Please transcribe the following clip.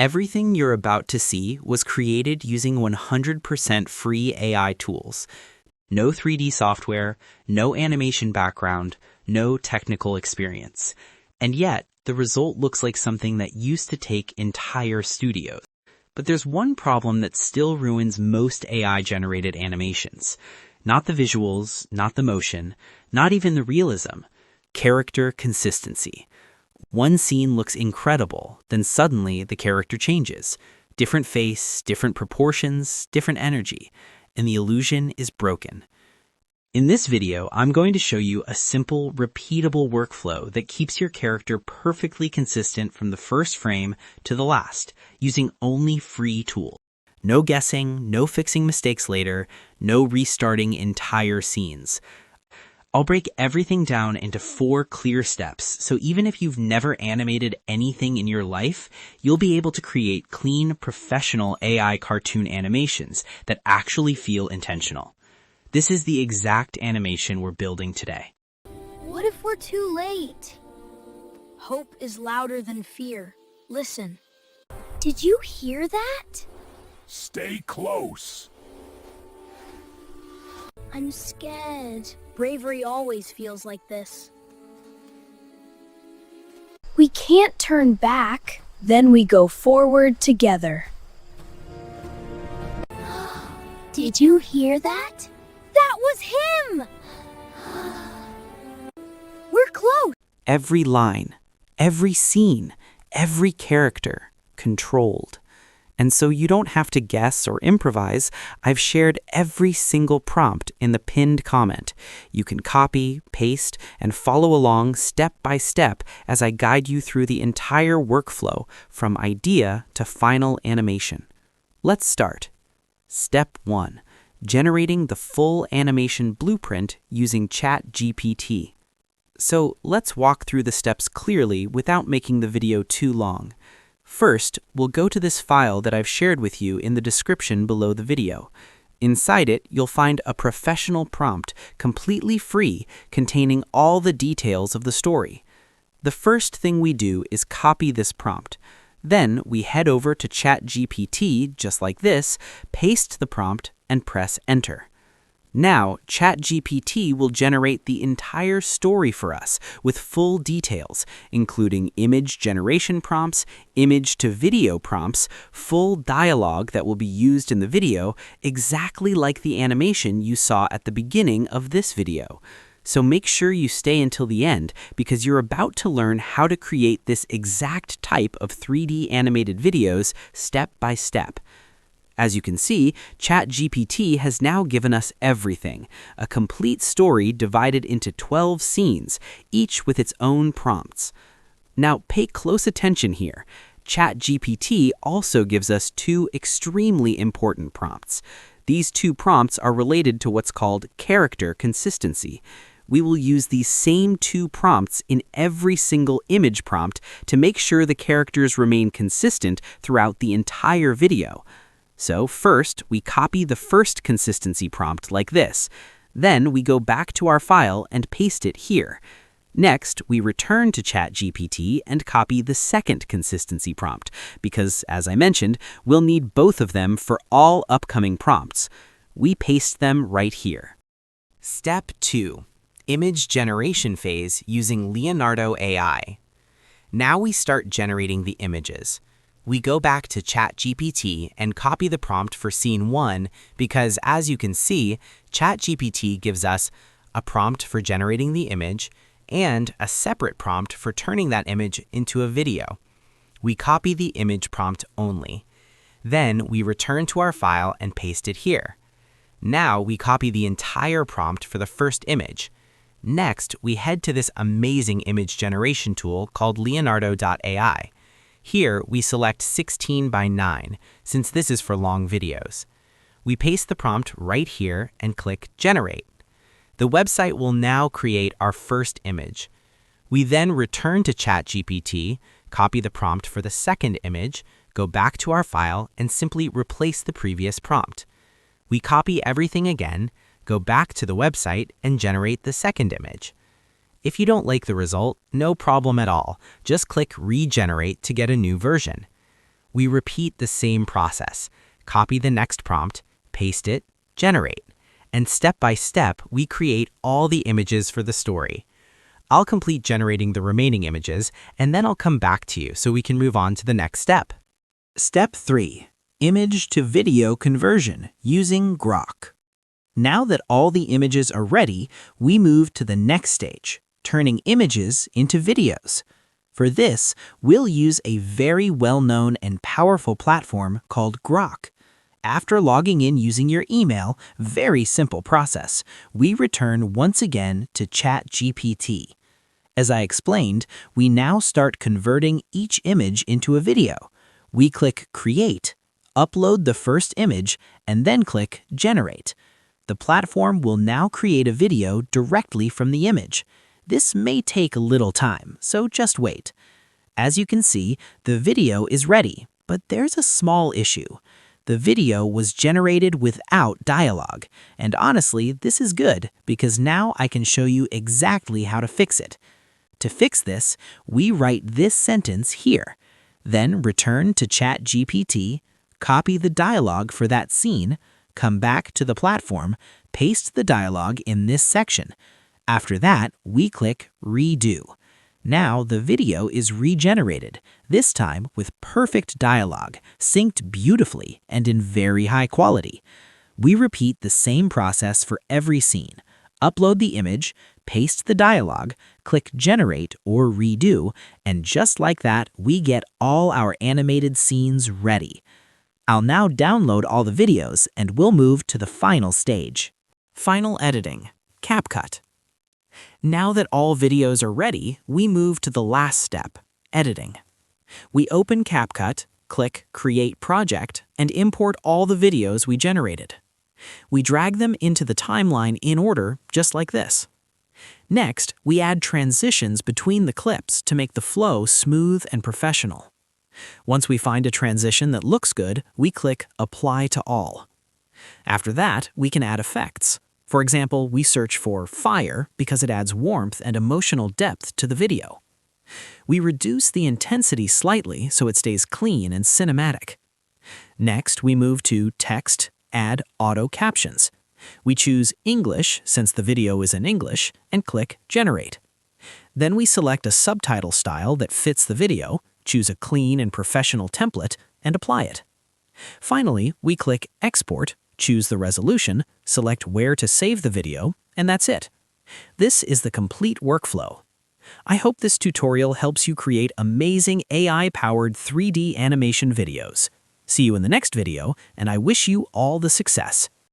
Everything you're about to see was created using 100% free AI tools. No 3D software, no animation background, no technical experience. And yet, the result looks like something that used to take entire studios. But there's one problem that still ruins most AI-generated animations. Not the visuals, not the motion, not even the realism. Character consistency. One scene looks incredible, then suddenly the character changes. Different face, different proportions, different energy, and the illusion is broken. In this video, I'm going to show you a simple, repeatable workflow that keeps your character perfectly consistent from the first frame to the last, using only free tools. No guessing, no fixing mistakes later, no restarting entire scenes. I'll break everything down into 4 clear steps, so even if you've never animated anything in your life, you'll be able to create clean, professional AI cartoon animations that actually feel intentional. This is the exact animation we're building today. What if we're too late? Hope is louder than fear. Listen. Did you hear that? Stay close. I'm scared. Bravery always feels like this. We can't turn back. Then we go forward together. Did you hear that? That was him! We're close. Every line, every scene, every character, controlled. And so you don't have to guess or improvise. I've shared every single prompt in the pinned comment. You can copy, paste, and follow along step by step as I guide you through the entire workflow from idea to final animation. Let's start. Step 1. Generating the full animation blueprint using ChatGPT. So let's walk through the steps clearly without making the video too long. First, we'll go to this file that I've shared with you in the description below the video. Inside it, you'll find a professional prompt, completely free, containing all the details of the story. The first thing we do is copy this prompt. Then we head over to ChatGPT, just like this, paste the prompt, and press Enter. Now, ChatGPT will generate the entire story for us with full details, including image generation prompts, image to video prompts, full dialogue that will be used in the video, exactly like the animation you saw at the beginning of this video. So make sure you stay until the end because you're about to learn how to create this exact type of 3D animated videos step by step. As you can see, ChatGPT has now given us everything, a complete story divided into 12 scenes, each with its own prompts. Now pay close attention here. ChatGPT also gives us 2 extremely important prompts. These 2 prompts are related to what's called character consistency. We will use these same 2 prompts in every single image prompt to make sure the characters remain consistent throughout the entire video. So first, we copy the first consistency prompt like this. Then we go back to our file and paste it here. Next, we return to ChatGPT and copy the second consistency prompt, because, as I mentioned, we'll need both of them for all upcoming prompts. We paste them right here. Step 2. Image generation phase using Leonardo AI. Now we start generating the images. We go back to ChatGPT and copy the prompt for scene 1 because, as you can see, ChatGPT gives us a prompt for generating the image and a separate prompt for turning that image into a video. We copy the image prompt only. Then we return to our file and paste it here. Now we copy the entire prompt for the first image. Next, we head to this amazing image generation tool called Leonardo.ai. Here, we select 16 by 9, since this is for long videos. We paste the prompt right here and click Generate. The website will now create our first image. We then return to ChatGPT, copy the prompt for the second image, go back to our file, and simply replace the previous prompt. We copy everything again, go back to the website, and generate the second image. If you don't like the result, no problem at all. Just click Regenerate to get a new version. We repeat the same process. Copy the next prompt, paste it, generate. And step by step, we create all the images for the story. I'll complete generating the remaining images, and then I'll come back to you so we can move on to the next step. Step 3. Image to video conversion using Grok. Now that all the images are ready, we move to the next stage, turning images into videos. For this, we'll use a very well-known and powerful platform called Grok. After logging in using your email, very simple process, we return once again to ChatGPT. As I explained, we now start converting each image into a video. We click Create, upload the first image, and then click Generate. The platform will now create a video directly from the image. This may take a little time, so just wait. As you can see, the video is ready, but there's a small issue. The video was generated without dialogue, and honestly, this is good because now I can show you exactly how to fix it. To fix this, we write this sentence here, then return to ChatGPT, copy the dialogue for that scene, come back to the platform, paste the dialogue in this section. After that, we click Redo. Now the video is regenerated, this time with perfect dialogue, synced beautifully and in very high quality. We repeat the same process for every scene. Upload the image, paste the dialogue, click Generate or Redo, and just like that, we get all our animated scenes ready. I'll now download all the videos and we'll move to the final stage. Final editing, CapCut. Now that all videos are ready, we move to the last step, editing. We open CapCut, click Create Project, and import all the videos we generated. We drag them into the timeline in order, just like this. Next, we add transitions between the clips to make the flow smooth and professional. Once we find a transition that looks good, we click Apply to All. After that, we can add effects. For example, we search for fire because it adds warmth and emotional depth to the video. We reduce the intensity slightly so it stays clean and cinematic. Next, we move to Text, Add Auto Captions. We choose English since the video is in English and click Generate. Then we select a subtitle style that fits the video, choose a clean and professional template, and apply it. Finally, we click Export, choose the resolution, select where to save the video, and that's it. This is the complete workflow. I hope this tutorial helps you create amazing AI-powered 3D animation videos. See you in the next video, and I wish you all the success.